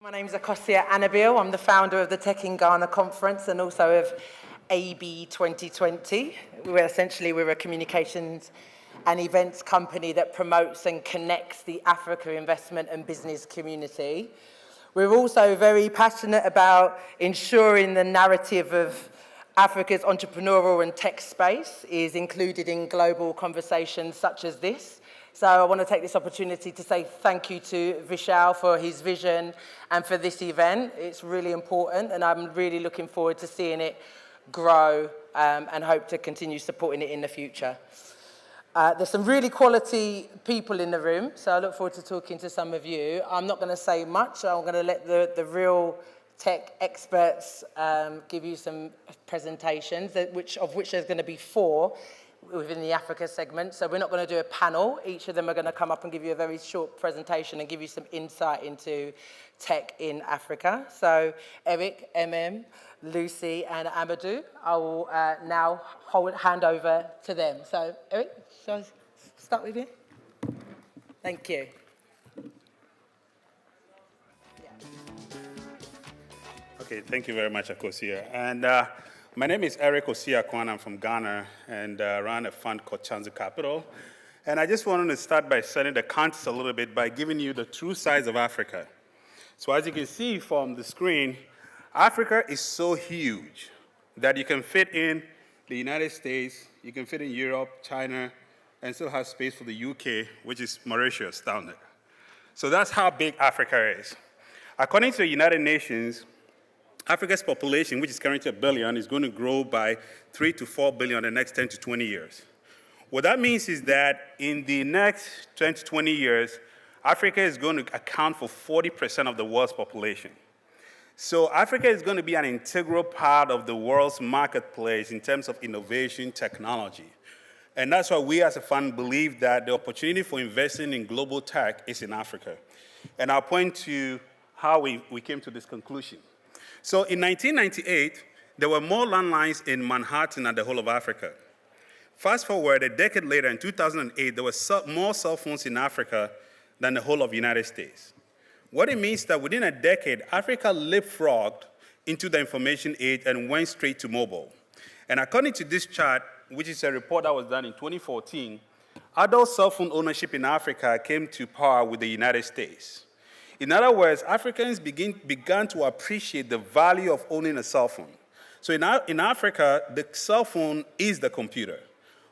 My name is Akosia Annabelle. I'm the founder of the Tech in Ghana conference and also of AB 2020. We're a communications and events company that promotes and connects the Africa investment and business community. We're also very passionate about ensuring the narrative of Africa's entrepreneurial and tech space is included in global conversations such as this. So I want to take this opportunity to say thank you to Vishal for his vision and for this event. It's really important, and I'm really looking forward to seeing it grow and hope to continue supporting it in the future. There's some really quality people in the room, so I look forward to talking to some of you. I'm not going to say much. I'm going to let the real tech experts give you some presentations, of which there's going to be 4 within the Africa segment. So we're not going to do a panel. Each of them are going to come up and give you a very short presentation and give you some insight into tech in Africa. So Eric, Lucy, and Amadou, I will now hand over to them. So Eric, shall I start with you? Thank you. Okay, thank you very much, Akosia. And my name is Eric Osia-Kwan. I'm from Ghana and run a fund called Chanzu Capital. And I just wanted to start by setting the context a little bit by giving you the true size of Africa. So as you can see from the screen, Africa is so huge that you can fit in the United States, you can fit in Europe, China, and still have space for the UK, which is Mauritius down there. So that's how big Africa is. According to the United Nations, Africa's population, which is currently 1 billion, is going to grow by 3 to 4 billion in the next 10 to 20 years. What that means is that in the next 10 to 20 years, Africa is going to account for 40% of the world's population. So Africa is going to be an integral part of the world's marketplace in terms of innovation, technology. And that's why we as a fund believe that the opportunity for investing in global tech is in Africa. And I'll point to how we came to this conclusion. So in 1998, there were more landlines in Manhattan than the whole of Africa. Fast forward a decade later, in 2008, there were more cell phones in Africa than the whole of the United States. What it means is that within a decade, Africa leapfrogged into the information age and went straight to mobile. And according to this chart, which is a report that was done in 2014, adult cell phone ownership in Africa came to par with the United States. In other words, Africans began to appreciate the value of owning a cell phone. So in Africa, the cell phone is the computer.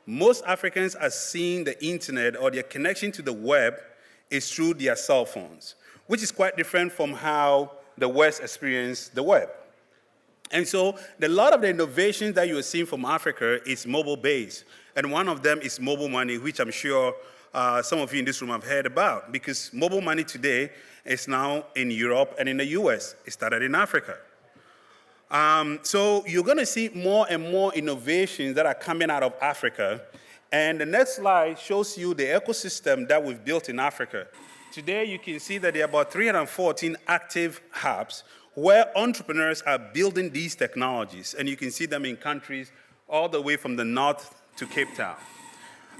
Most Africans are seeing the internet or their connection to the web is through their cell phones, which is quite different from how the West experienced the web. And so a lot of the innovations that you are seeing from Africa is mobile-based. And one of them is mobile money, which I'm sure some of you in this room have heard about, because mobile money today is now in Europe and in the US. It started in Africa. So you're going to see more and more innovations that are coming out of Africa. And the next slide shows you the ecosystem that we've built in Africa. Today, you can see that there are about 314 active hubs where entrepreneurs are building these technologies. And you can see them in countries all the way from the north to Cape Town.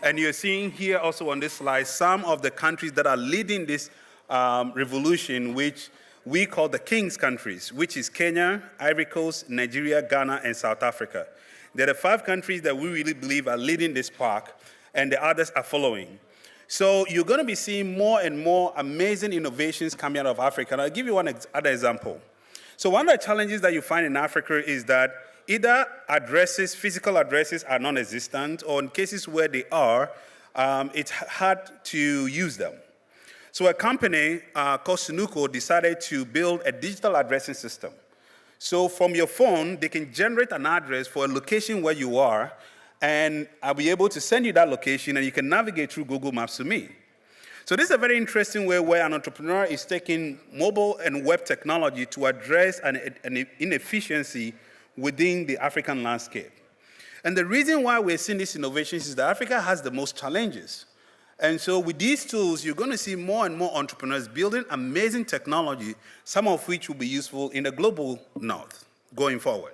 And you're seeing here also on this slide some of the countries that are leading this revolution, which we call the King's countries, which is Kenya, Ivory Coast, Nigeria, Ghana, and South Africa. They're the 5 countries that we really believe are leading this pack, and the others are following. So you're going to be seeing more and more amazing innovations coming out of Africa. And I'll give you one other example. So one of the challenges that you find in Africa is that either physical addresses are non-existent, or in cases where they are, it's hard to use them. So a company called Sunuco decided to build a digital addressing system. So from your phone, they can generate an address for a location where you are, and I'll be able to send you that location, and you can navigate through Google Maps to me. So this is a very interesting way where an entrepreneur is taking mobile and web technology to address an inefficiency within the African landscape. And the reason why we're seeing these innovations is that Africa has the most challenges. And so with these tools, you're going to see more and more entrepreneurs building amazing technology, some of which will be useful in the global north going forward.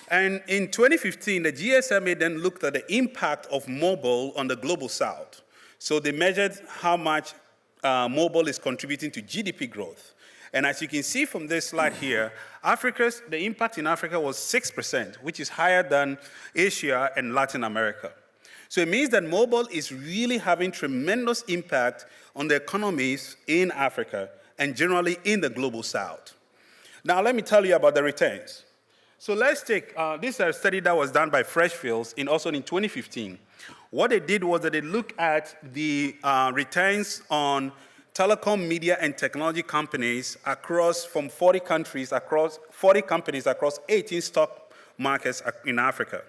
And in 2015, the GSMA then looked at the impact of mobile on the global south. So they measured how much mobile is contributing to GDP growth. And as you can see from this slide here, the impact in Africa was 6%, which is higher than Asia and Latin America. So it means that mobile is really having tremendous impact on the economies in Africa and generally in the global south. Now let me tell you about the returns. So let's take, this is a study that was done by Freshfields also in 2015. What they did was that they looked at the returns on telecom, media, and technology companies from 40 countries, across 40 companies across 18 stock markets in Africa.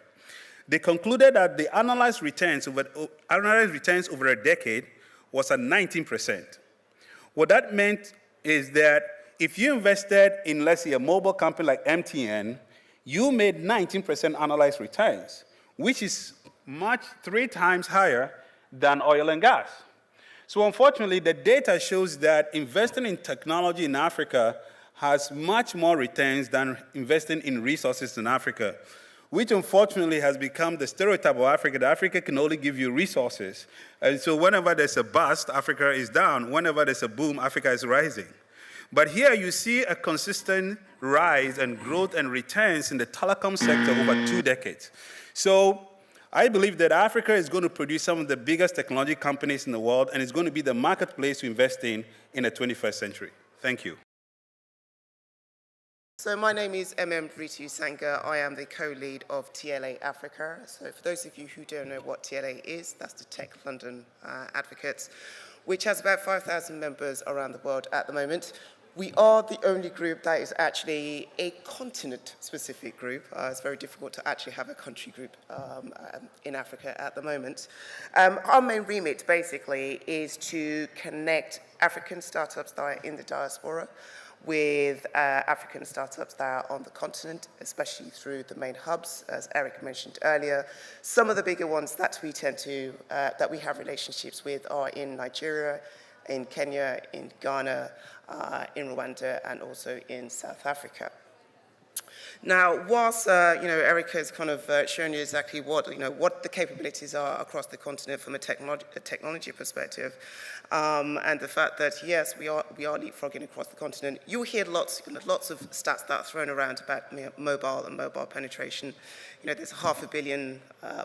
They concluded that the analyzed returns over a decade was at 19%. What that meant is that if you invested in, let's say, a mobile company like MTN, you made 19% annualized returns, which is 3 times higher than oil and gas. So unfortunately, the data shows that investing in technology in Africa has much more returns than investing in resources in Africa, which unfortunately has become the stereotype of Africa, that Africa can only give you resources. And so whenever there's a bust, Africa is down. Whenever there's a boom, Africa is rising. But here you see a consistent rise and growth and returns in the telecom sector over 2 decades. So I believe that Africa is going to produce some of the biggest technology companies in the world, and it's going to be the marketplace to invest in the 21st century. Thank you. So my name is Ritu Sanga. I am the co-lead of TLA Africa. So for those of you who don't know what TLA is, that's the Tech London Advocates, which has about 5,000 members around the world at the moment. We are the only group that is actually a continent-specific group. It's very difficult to actually have a country group in Africa at the moment. Our main remit, basically, is to connect African startups that are in the diaspora with African startups that are on the continent, especially through the main hubs, as Eric mentioned earlier. Some of the bigger ones that we that we have relationships with are in Nigeria, in Kenya, in Ghana, in Rwanda, and also in South Africa. Now, whilst Eric has kind of shown you exactly what the capabilities are across the continent from a technology perspective, and the fact that yes, we are leapfrogging across the continent, you'll hear lots of stats that are thrown around about mobile and mobile penetration. There's 500 million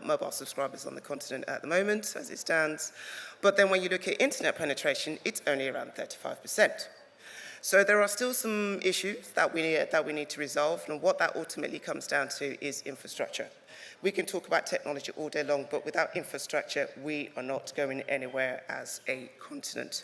mobile subscribers on the continent at the moment, as it stands. But then when you look at internet penetration, it's only around 35%. So there are still some issues that we need to resolve, and what that ultimately comes down to is infrastructure. We can talk about technology all day long, but without infrastructure, we are not going anywhere as a continent.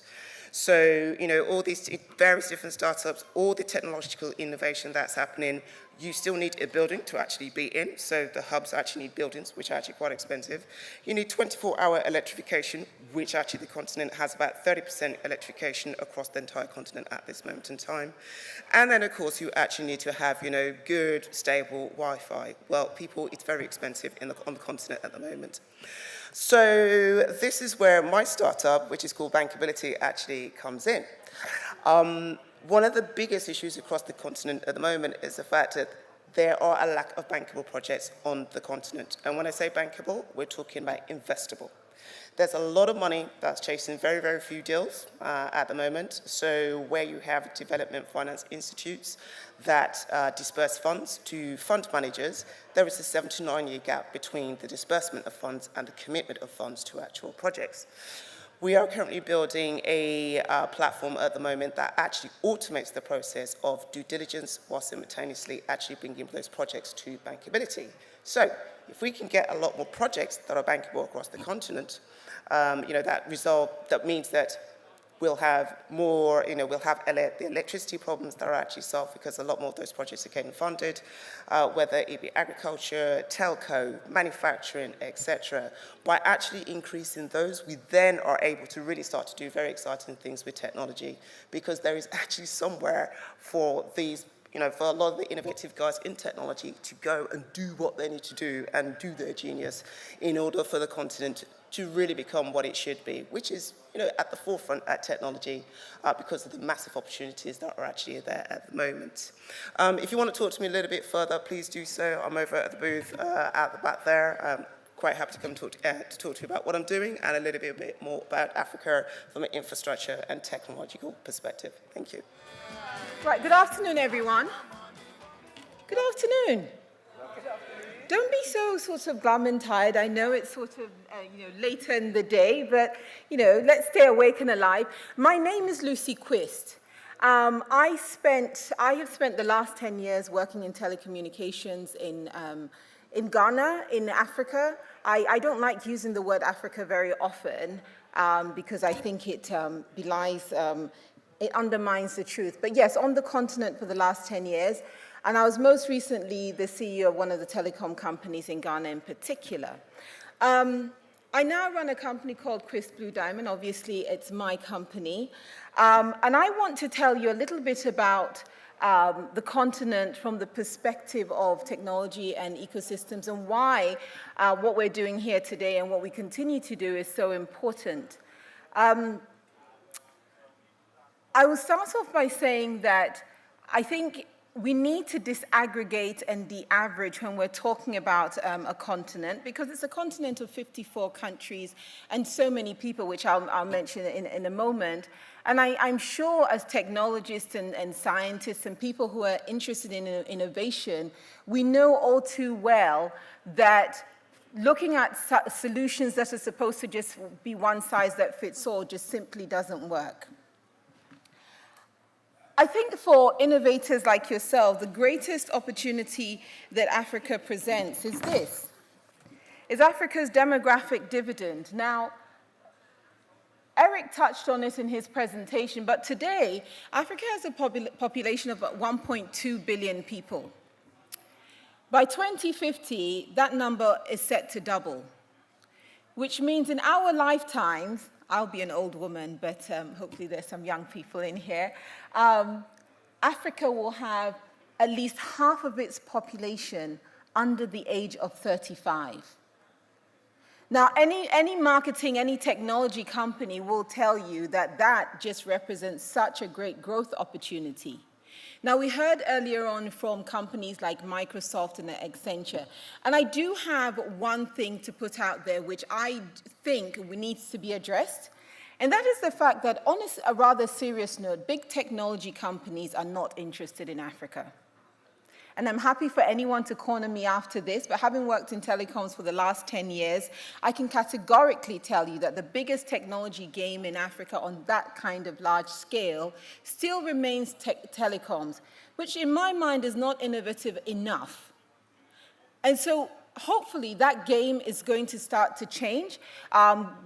So, all these various different startups, all the technological innovation that's happening, you still need a building to actually be in. So the hubs actually need buildings, which are actually quite expensive. You need 24-hour electrification, which actually the continent has about 30% electrification across the entire continent at this moment in time. And then, of course, you actually need to have, good, stable Wi-Fi. Well, it's very expensive on the continent at the moment. So this is where my startup, which is called Bankability, actually comes in. One of the biggest issues across the continent at the moment is the fact that there are a lack of bankable projects on the continent. And when I say bankable, we're talking about investable. There's a lot of money that's chasing very, very few deals at the moment. So where you have development finance institutes that disperse funds to fund managers, there is a 7 to 9 year gap between the disbursement of funds and the commitment of funds to actual projects. We are currently building a platform at the moment that actually automates the process of due diligence while simultaneously actually bringing those projects to bankability. So if we can get a lot more projects that are bankable across the continent, that means that we'll have more, we'll have the electricity problems that are actually solved because a lot more of those projects are getting funded, whether it be agriculture, telco, manufacturing, etc. By actually increasing those, we then are able to really start to do very exciting things with technology, because there is actually somewhere for these, for a lot of the innovative guys in technology to go and do what they need to do and do their genius in order for the continent to really become what it should be, which is, at the forefront at technology because of the massive opportunities that are actually there at the moment. If you want to talk to me a little bit further, please do so. I'm over at the booth at the back there. I'm quite happy to come talk to you about what I'm doing and a little bit more about Africa from an infrastructure and technological perspective. Thank you. Right, good afternoon, everyone. Good afternoon. Don't be so sort of glum and tired. I know it's sort of, later in the day, but, let's stay awake and alive. My name is Lucy Quist. I have spent the last 10 years working in telecommunications in Ghana, in Africa. I don't like using the word Africa very often because I think it belies, it undermines the truth. But yes, on the continent for the last 10 years. And I was most recently the CEO of one of the telecom companies in Ghana in particular. I now run a company called Quist Blue Diamond. Obviously, it's my company. And I want to tell you a little bit about the continent from the perspective of technology and ecosystems and why what we're doing here today and what we continue to do is so important. I will start off by saying that I think we need to disaggregate and de-average when we're talking about a continent, because it's a continent of 54 countries and so many people, which I'll mention in a moment. And I'm sure as technologists and scientists and people who are interested in innovation, we know all too well that looking at solutions that are supposed to just be one size that fits all just simply doesn't work. I think for innovators like yourself, the greatest opportunity that Africa presents is this, is Africa's demographic dividend. Now, Eric touched on it in his presentation, but today, Africa has a population of about 1.2 billion people. By 2050, that number is set to double, which means in our lifetimes, I'll be an old woman, but hopefully there's some young people in here. Africa will have at least half of its population under the age of 35. Now, any marketing, any technology company will tell you that that just represents such a great growth opportunity. Now, we heard earlier on from companies like Microsoft and Accenture, and I do have one thing to put out there which I think needs to be addressed, and that is the fact that on a rather serious note, big technology companies are not interested in Africa. And I'm happy for anyone to corner me after this, but having worked in telecoms for the last 10 years, I can categorically tell you that the biggest technology game in Africa on that kind of large scale still remains telecoms, which in my mind is not innovative enough. And so hopefully that game is going to start to change.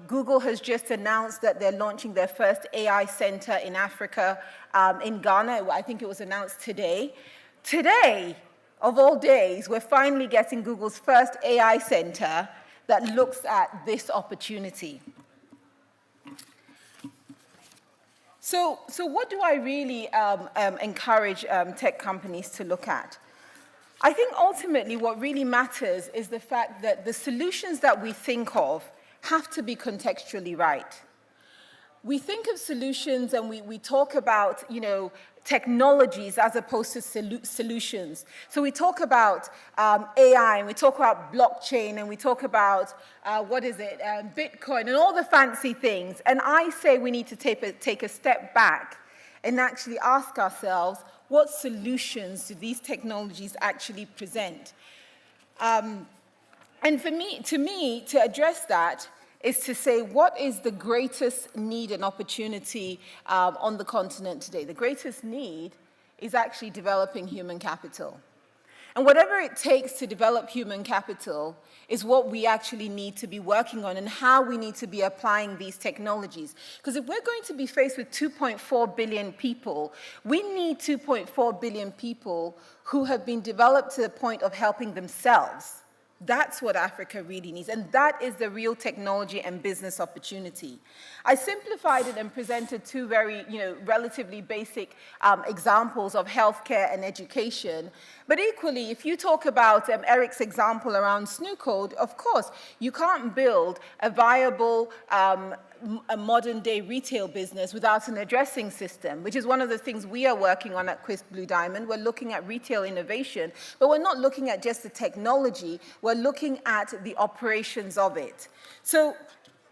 Google has just announced that they're launching their first AI center in Africa, in Ghana. I think it was announced today. Today, of all days, we're finally getting Google's first AI center that looks at this opportunity. So what do I really encourage tech companies to look at? I think ultimately what really matters is the fact that the solutions that we think of have to be contextually right. We think of solutions and we talk about, technologies as opposed to solutions. So we talk about AI, and we talk about blockchain, and we talk about, Bitcoin, and all the fancy things. And I say we need to take a step back and actually ask ourselves, what solutions do these technologies actually present? And to me, to address that, is to say, what is the greatest need and opportunity on the continent today? The greatest need is actually developing human capital. And whatever it takes to develop human capital is what we actually need to be working on and how we need to be applying these technologies. Because if we're going to be faced with 2.4 billion people, we need 2.4 billion people who have been developed to the point of helping themselves. That's what Africa really needs, and that is the real technology and business opportunity. I simplified it and presented two very, relatively basic examples of healthcare and education. But equally, if you talk about Eric's example around SNU Code, of course, you can't build a viable a modern-day retail business without an addressing system, which is one of the things we are working on at Quist Blue Diamond. We're looking at retail innovation, but we're not looking at just the technology. We're looking at the operations of it. So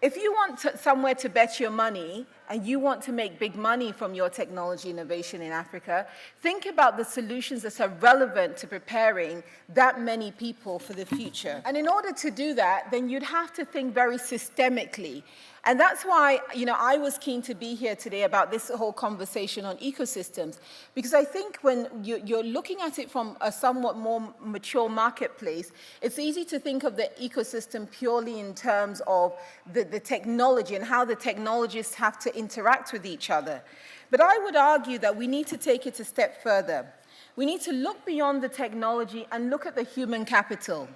if you want somewhere to bet your money and you want to make big money from your technology innovation in Africa, think about the solutions that are relevant to preparing that many people for the future. And in order to do that, then you'd have to think very systemically. And that's why, I was keen to be here today about this whole conversation on ecosystems, because I think when you're looking at it from a somewhat more mature marketplace, it's easy to think of the ecosystem purely in terms of the technology and how the technologists have to interact with each other. But I would argue that we need to take it a step further. We need to look beyond the technology and look at the human capital.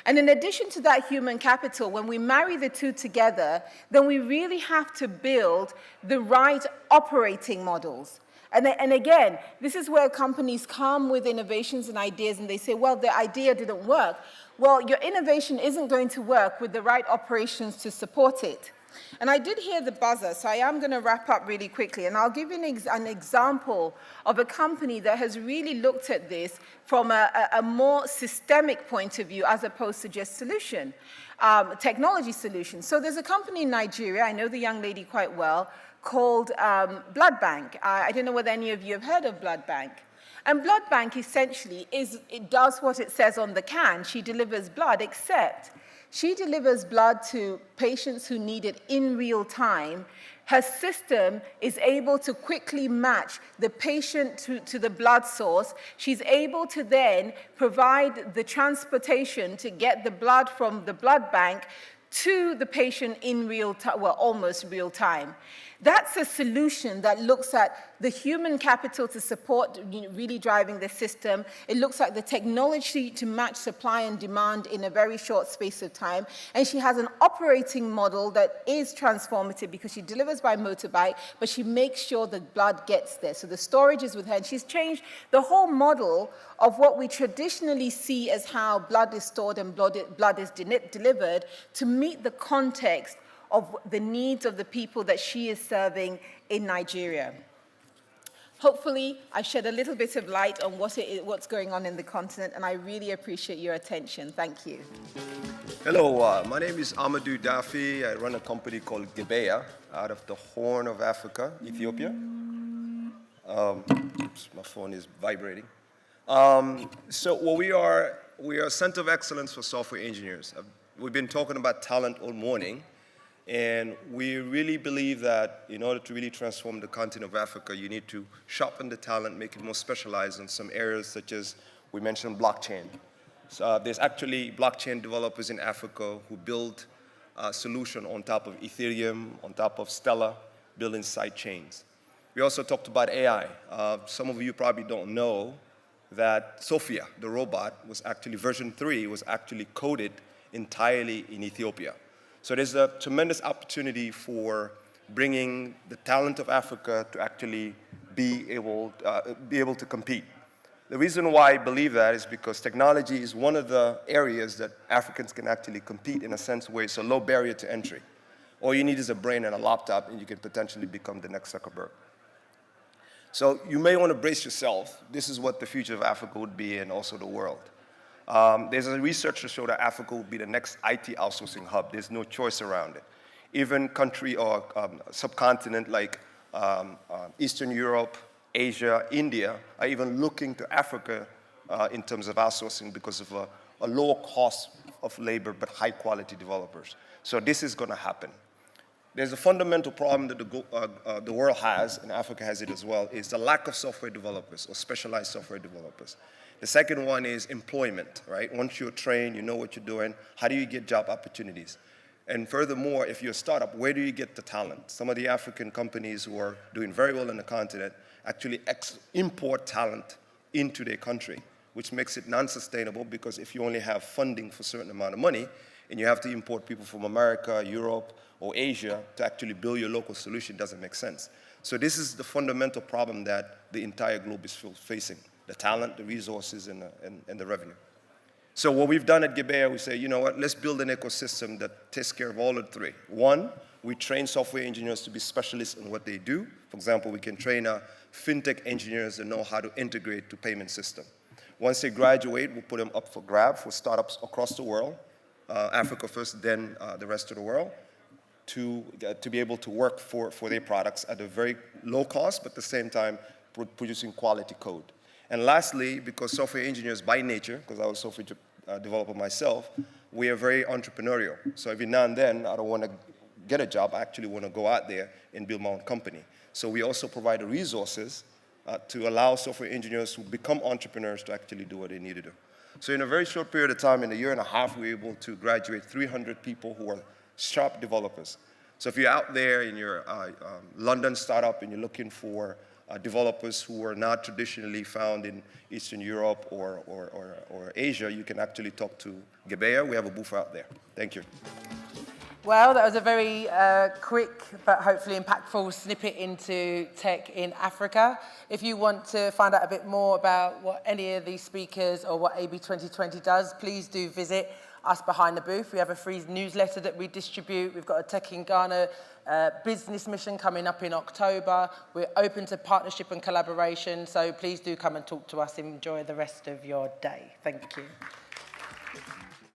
And in addition to that human capital, when we marry the two together, then we really have to build the right operating models. And again, this is where companies come with innovations and ideas and they say, well, the idea didn't work. Well, your innovation isn't going to work with the right operations to support it. And I did hear the buzzer, so I am going to wrap up really quickly. And I'll give you an example of a company that has really looked at this from a more systemic point of view as opposed to just technology solution. So there's a company in Nigeria, I know the young lady quite well, called Blood Bank. I don't know whether any of you have heard of Blood Bank. And Blood Bank essentially it does what it says on the can. She delivers blood, except she delivers blood to patients who need it in real time. Her system is able to quickly match the patient to the blood source. She's able to then provide the transportation to get the blood from the blood bank to the patient in real time, well, almost real time. That's a solution that looks at the human capital to support really driving the system. It looks at the technology to match supply and demand in a very short space of time. And she has an operating model that is transformative because she delivers by motorbike, but she makes sure the blood gets there. So the storage is with her. And she's changed the whole model of what we traditionally see as how blood is stored and blood is delivered to meet the context of the needs of the people that she is serving in Nigeria. Hopefully, I've shed a little bit of light on what's going on in the continent, and I really appreciate your attention. Thank you. Hello, my name is Amadou Dafi. I run a company called GES out of the Horn of Africa, Ethiopia. Oops, my phone is vibrating. So what we are a center of excellence for software engineers. We've been talking about talent all morning. And we really believe that in order to really transform the continent of Africa, you need to sharpen the talent, make it more specialized in some areas such as we mentioned blockchain. So there's actually blockchain developers in Africa who build a solution on top of Ethereum, on top of Stellar, building side chains. We also talked about AI. Some of you probably don't know that Sophia, the robot, was actually version 3 was actually coded entirely in Ethiopia. So there's a tremendous opportunity for bringing the talent of Africa to actually be able to compete. The reason why I believe that is because technology is one of the areas that Africans can actually compete in a sense where it's a low barrier to entry. All you need is a brain and a laptop, and you can potentially become the next Zuckerberg. So you may want to brace yourself. This is what the future of Africa would be, and also the world. There's a research to show that Africa will be the next IT outsourcing hub. There's no choice around it. Even country or subcontinent like Eastern Europe, Asia, India are even looking to Africa in terms of outsourcing because of a lower cost of labor but high quality developers. So this is going to happen. There's a fundamental problem that the world has, and Africa has it as well, is the lack of software developers or specialized software developers. The second one is employment, right? Once you're trained, you know what you're doing, how do you get job opportunities? And furthermore, if you're a startup, where do you get the talent? Some of the African companies who are doing very well in the continent actually import talent into their country, which makes it non-sustainable because if you only have funding for a certain amount of money, and you have to import people from America, Europe, or Asia to actually build your local solution, doesn't make sense. So this is the fundamental problem that the entire globe is facing. The talent, the resources, and the revenue. So what we've done at GES, we say, you know what, let's build an ecosystem that takes care of all the three. One, we train software engineers to be specialists in what they do. For example, we can train fintech engineers that know how to integrate to payment system. Once they graduate, we'll put them up for grab for startups across the world, Africa first, then the rest of the world. to be able to work for their products at a very low cost, but at the same time producing quality code. And lastly, because software engineers by nature, because I was a software developer myself, we are very entrepreneurial. So every now and then, I don't want to get a job, I actually want to go out there and build my own company. So we also provide the resources to allow software engineers who become entrepreneurs to actually do what they need to do. So in a very short period of time, in a year and a half, we were able to graduate 300 people who are sharp developers. So if you're out there in your London startup and you're looking for developers who are not traditionally found in Eastern Europe or Asia, you can actually talk to Gebea. We have a booth out there. Thank you. Well, that was a very quick but hopefully impactful snippet into tech in Africa. If you want to find out a bit more about what any of these speakers or what AB 2020 does, please do visit us behind the booth. We have a free newsletter that we distribute. We've got a Tech in Ghana business mission coming up in October. We're open to partnership and collaboration, so please do come and talk to us. Enjoy the rest of your day. Thank you.